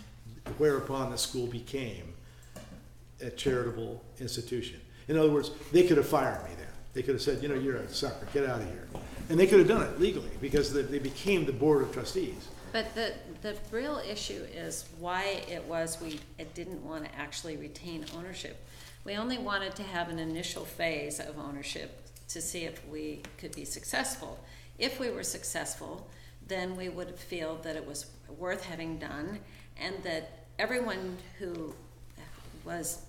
whereupon the school became a charitable institution. In other words, they could have fired me then. They could have said, you're a sucker, get out of here. And they could have done it legally because they became the board of trustees. But the real issue is why we didn't want to actually retain ownership. We only wanted to have an initial phase of ownership to see if we could be successful. If we were successful, then we would feel that it was worth having done, and that everyone who was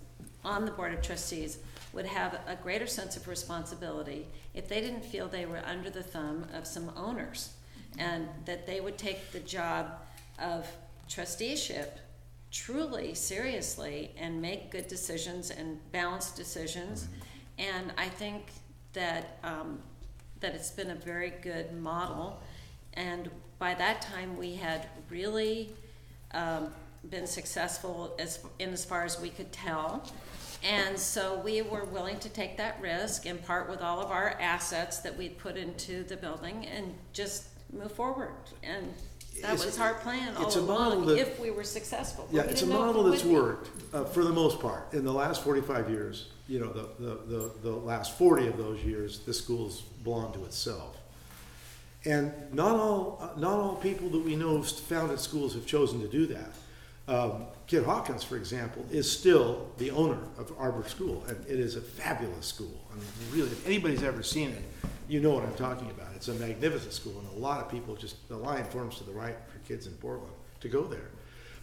on the board of trustees would have a greater sense of responsibility if they didn't feel they were under the thumb of some owners, and that they would take the job of trusteeship truly seriously and make good decisions and balanced decisions. And I think that that it's been a very good model, and by that time we had really been successful as far as we could tell. And so we were willing to take that risk and part with all of our assets that we'd put into the building and just move forward. And that was our plan all along, if we were successful. Yeah, it's a model that's worked for the most part. In the last 45 years, you know, the last 40 of those years, the schools belonged to itself. And not all people that we know founded schools have chosen to do that. Kid Hawkins, for example, is still the owner of Arbor School, and it is a fabulous school. I mean, really, if anybody's ever seen it, you know what I'm talking about. It's a magnificent school, and a lot of people just, the line forms to the right for kids in Portland to go there.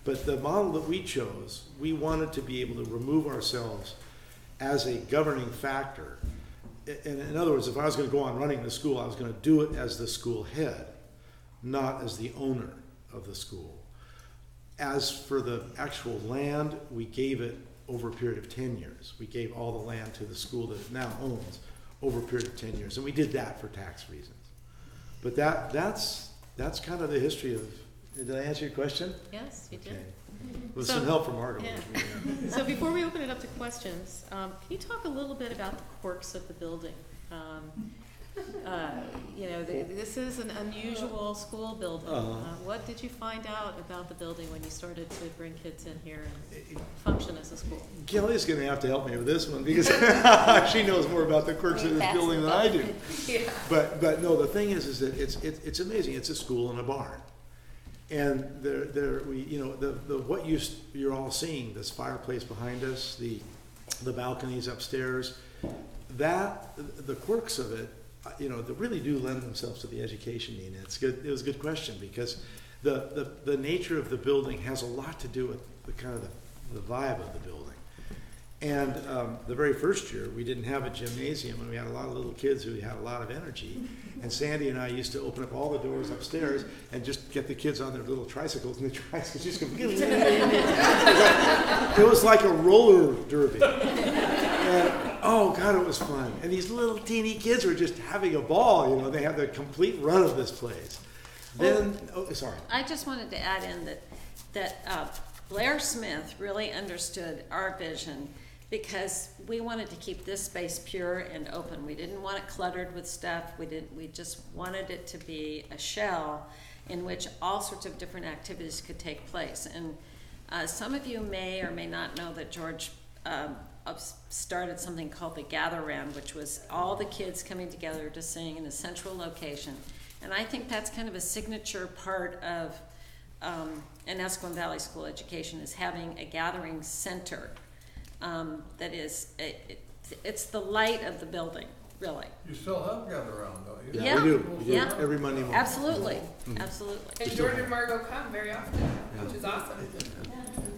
But the model that we chose, we wanted to be able to remove ourselves as a governing factor. In other words, if I was going to go on running the school, I was going to do it as the school head, not as the owner of the school. As for the actual land, we gave it over a period of 10 years. We gave all the land to the school that it now owns over a period of 10 years. And we did that for tax reasons. But that's kind of the history of, did I answer your question? Yes, you did. Okay. With So- some help from Margot. Yeah. So before we open it up to questions, can you talk a little bit about the quirks of the building? You know, this is an unusual school building. What did you find out about the building when you started to bring kids in here and function as a school? Kelly's going to have to help me with this one because she knows more about the quirks of this That's building the than I do. building. Yeah. But no, the thing is that it's amazing. It's a school and a barn, and what you're all seeing, this fireplace behind us, the balconies upstairs, the quirks of it, you know, they really do lend themselves to the education need. It's good. It was a good question because the nature of the building has a lot to do with the kind of the vibe of the building. And the very first year, we didn't have a gymnasium, and we had a lot of little kids who had a lot of energy. And Sandy and I used to open up all the doors upstairs and just get the kids on their little tricycles, and the tricycles just go. It was like a roller derby. And, oh God, it was fun. And these little teeny kids were just having a ball. You know, they had the complete run of this place. Then, sorry. I just wanted to add in that Blair Smith really understood our vision because we wanted to keep this space pure and open. We didn't want it cluttered with stuff. We just wanted it to be a shell in which all sorts of different activities could take place. And some of you may or may not know that George started something called the Gather Round, which was all the kids coming together to sing in a central location. And I think that's kind of a signature part of an Escalon Valley School education, is having a gathering center that is, it's the light of the building, really. You still have Gather Round, don't you? Yeah. We do. We do Yeah. every Monday morning. Absolutely, absolutely. And George and Margot come very often, which is awesome.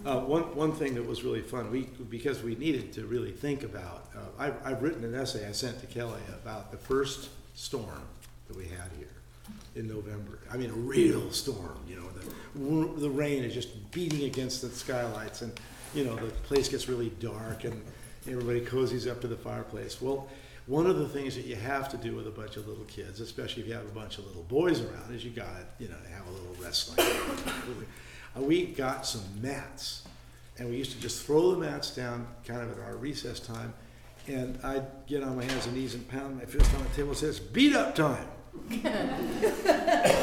One thing that was really fun, because we needed to really think about, I've written an essay I sent to Kelly about the first storm that we had here in November. I mean, a real storm, you know, the rain is just beating against the skylights, and, you know, the place gets really dark and everybody cozies up to the fireplace. Well, one of the things that you have to do with a bunch of little kids, especially if you have a bunch of little boys around, is you gotta, you know, have a little wrestling. We got some mats, and we used to just throw the mats down kind of at our recess time, and I'd get on my hands and knees and pound my fist on the table and say, "It's beat up time."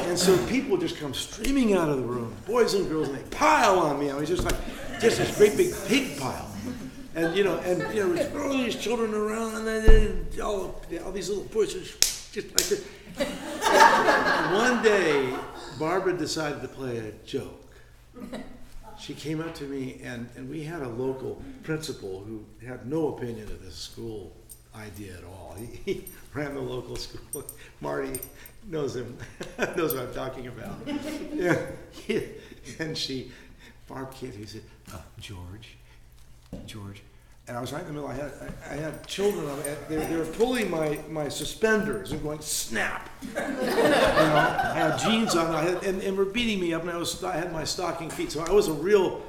And so people just come streaming out of the room, boys and girls, and they pile on me. I was just like, just this great big pig pile. And you know, all these children around, and then all these little bushes, just like this. And one day, Barbara decided to play a joke. She came up to me, and we had a local principal who had no opinion of this school idea at all. He ran the local school. Marty knows him, knows what I'm talking about. Yeah. And Barb came to me and said, George, and I was right in the middle. I had children. They were pulling my suspenders and going snap. You know, I had jeans on. And were beating me up, and I had my stocking feet. So I was a real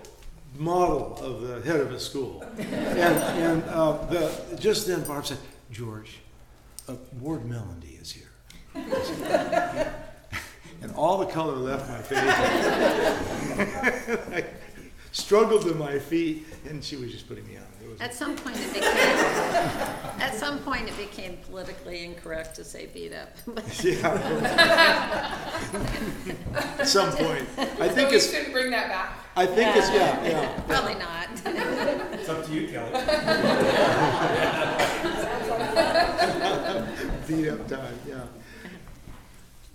model of the head of a school. And just then, Barb said, "George, Ward Melody is here." And all the color left my face. I struggled to my feet, and she was just putting me on. At some point some point it became politically incorrect to say beat up. Yeah. At some point. I So think we it's, shouldn't bring that back. I think it's, yeah. Probably not. It's up to you, Kelly. Beat up time, yeah.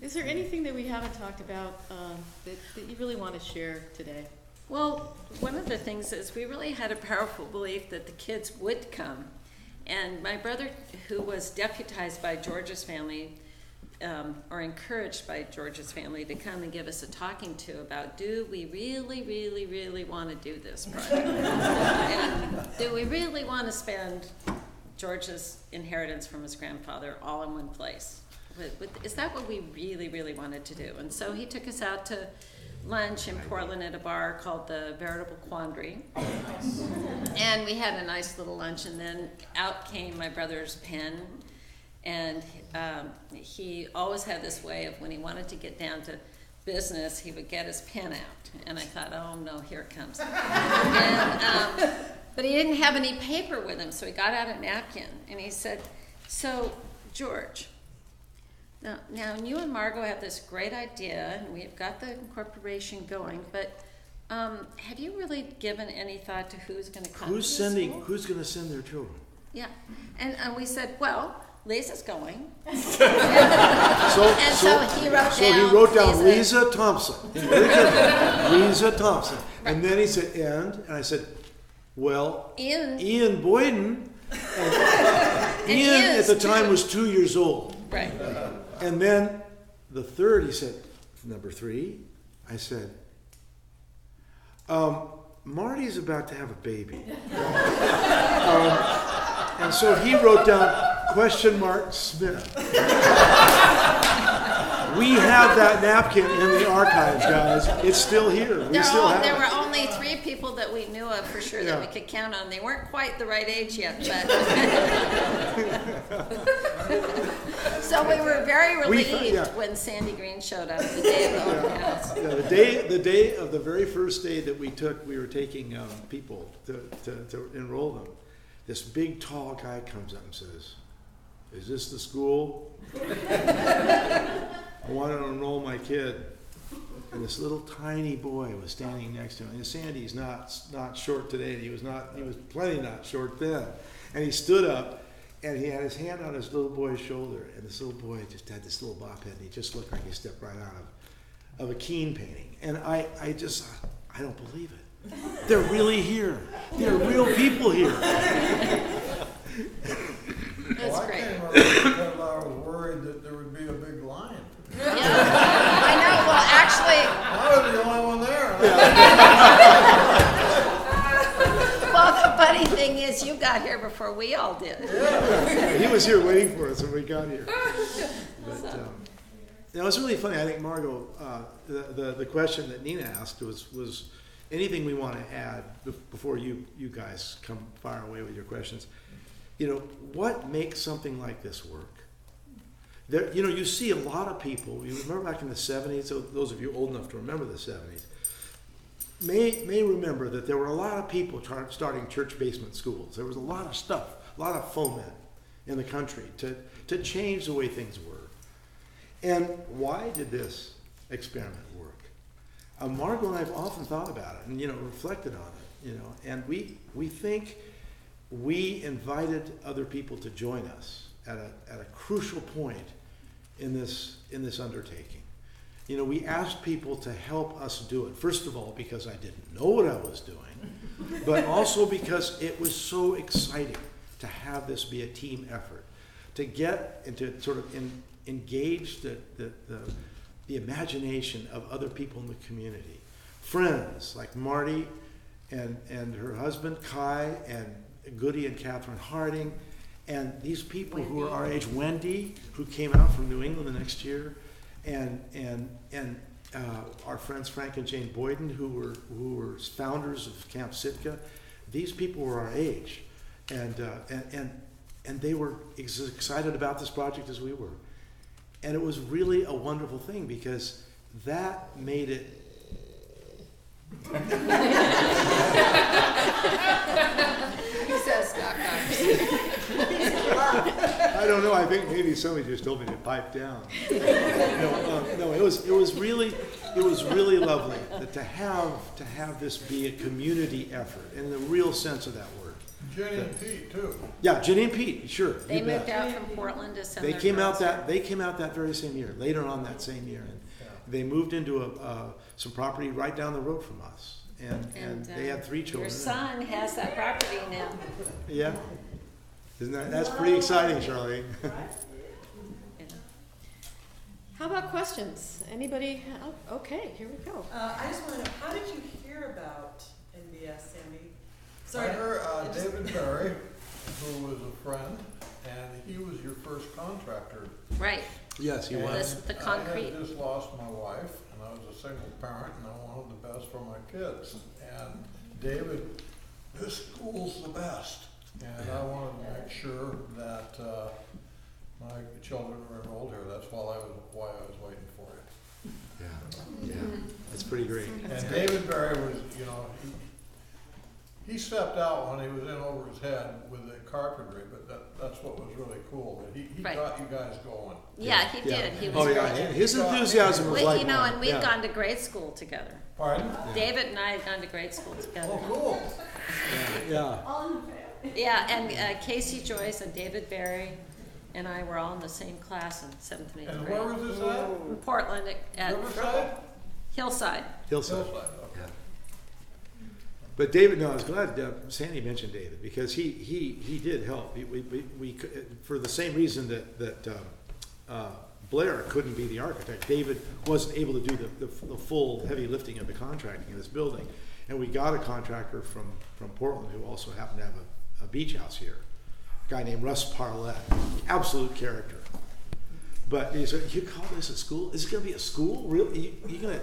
Is there anything that we haven't talked about that you really want to share today? Well, one of the things is we really had a powerful belief that the kids would come. And my brother, who was deputized by George's family, or encouraged by George's family to come and give us a talking to about, do we really, really, really want to do this project? And do we really want to spend George's inheritance from his grandfather all in one place? Is that what we really, really wanted to do? And so he took us out to lunch in Portland at a bar called the Veritable Quandary. And we had a nice little lunch, and then out came my brother's pen. And he always had this way of, when he wanted to get down to business, he would get his pen out. And I thought, oh no, here it comes. But he didn't have any paper with him, so he got out a napkin. And he said, so, George, now you and Margot have this great idea, and we've got the corporation going, but have you really given any thought to who's going to come to this school? Who's going to send their children? Yeah. And we said, well, Lisa's going. So he wrote he wrote down Lisa. Lisa Thompson. Lisa Thompson. And then he said, and I said, well, Ian Boyden. And Ian at the time was 2 years old. Right. And then the third, he said, number 3, I said, Marty's about to have a baby. And so he wrote down Smith. We have that napkin in the archives, guys. It's still here. We still have There it. were only 3 people that we knew of for sure that we could count on. They weren't quite the right age yet, but so we were very relieved when Sandy Green showed up the day of the open house. Yeah, the day of the very first day that we were taking people to enroll them. This big tall guy comes up and says, "Is this the school? I want to enroll my kid." And this little tiny boy was standing next to him. And Sandy's not short today. He was plenty not short then. And he stood up, and he had his hand on his little boy's shoulder. And this little boy just had this little bop head, and he just looked like he stepped right out of a Keane painting. And I don't believe it. They're really here. There are real people here. That's Well, great. I came up because I was worried that there would be a big line. Yeah. I know. Well, actually, I was the only one there. well, the funny thing is, you got here before we all did. He was here waiting for us when we got here. But it was really funny. I think Margot, the question that Nina asked was anything we want to add before you guys come fire away with your questions. You know, what makes something like this work? There, you know, you see a lot of people. You remember back in the 70s. So those of you old enough to remember the 70s may remember that there were a lot of people starting church basement schools. There was a lot of stuff, a lot of foment in the country to change the way things were. And why did this experiment work? Margot and I have often thought about it and reflected on it. And we think we invited other people to join us at a crucial point in this undertaking. We asked people to help us do it. First of all, because I didn't know what I was doing, but also because it was so exciting to have this be a team effort, to get and to sort of engage the imagination of other people in the community. Friends like Marty and her husband Kai and Goody and Catherine Harding, and these people who are our age, Wendy, who came out from New England the next year, and our friends Frank and Jane Boyden, who were founders of Camp Sitka. These people were our age, and they were as excited about this project as we were, and it was really a wonderful thing because that made it. He says, knock, knock. I don't know, I think maybe somebody just told me to pipe down. No, it was really lovely that to have this be a community effort in the real sense of that word. Jenny and Pete too. Yeah, Jenny and Pete, sure. They you bet. moved out from Portland to send They their came out girls that very same year, later on that same year, and Yeah. they moved into some property right down the road from us, and they had 3 children. Your son has that property now. Yeah, that's pretty exciting, Charlene. Yeah. How about questions? Anybody? Oh, okay, here we go. I just want to know, how did you hear about NVS, Sandy? I Sorry. heard David Berry, who was a friend, and he was your first contractor. Right, Yes, he And was. This- the concrete. I had just lost my wife, and I was a single parent, and I wanted the best for my kids. And David, this school's the best, and I wanted to make sure that my children were enrolled here. That's why I was waiting for it. Yeah, that's pretty great. And David Berry was, he stepped out when he was in over his head with the carpentry, but that's what was really cool, that he Right. got you guys going. yeah, he Yeah. did, he Oh, was yeah, really. his enthusiasm was We- like You know, mine. and we've Yeah. gone to grade school together. Pardon? David and I had gone to grade school together. Oh, cool. Yeah, Yeah, and Casey Joyce and David Berry and I were all in the same class in 7th and 8th And grade. where was this at? In Portland at Riverside? Hillside. Hillside. Hillside, okay. But David, no, I was glad Sandy mentioned David, because he did help. We for the same reason that Blair couldn't be the architect. David wasn't able to do the full heavy lifting of the contracting in this building. And we got a contractor from Portland who also happened to have a beach house here, a guy named Russ Parlett, absolute character. But he said, "You call this a school? Is it going to be a school? Really? You gonna?"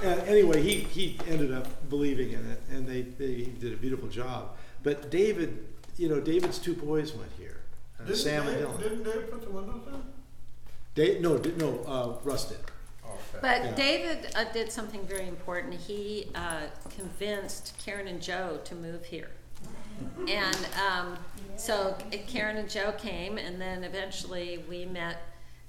And anyway, he ended up believing in it, and they did a beautiful job. But David, David's 2 boys went here, Sam and Dylan. Didn't Dave put the windows in? Russ did. Okay. But Yeah. David did something very important. He convinced Karen and Joe to move here. And so Karen and Joe came, and then eventually we met,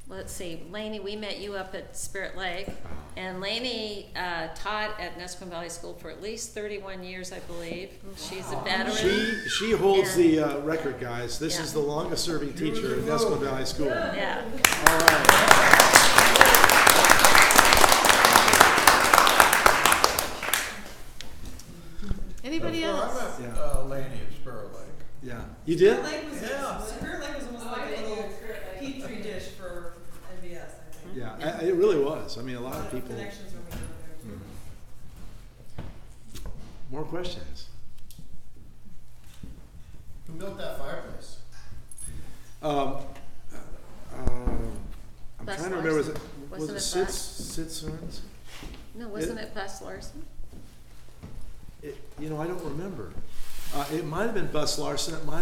Lainey, we met you up at Spirit Lake. And Lainey taught at Nesquim Valley School for at least 31 years, I believe. She's a veteran. She holds And- the record, guys. This Yeah. is the longest serving teacher in Nesquim Valley School. Yeah. All right. Anybody That's else? where I met Yeah. Laney at Spirit Lake. Yeah. You did? Lake was, Yeah. Spirit Lake was almost like a little petri dish for NVS, I think. Yeah, it really was. I mean, a lot of people. Connections were made over there. More questions? Who built that fireplace? I'm Bus trying to remember. Was Wasn't it it Bus? Sitzerns? No, wasn't it Bess Larson? I don't remember. It might have been Bus Larson. It might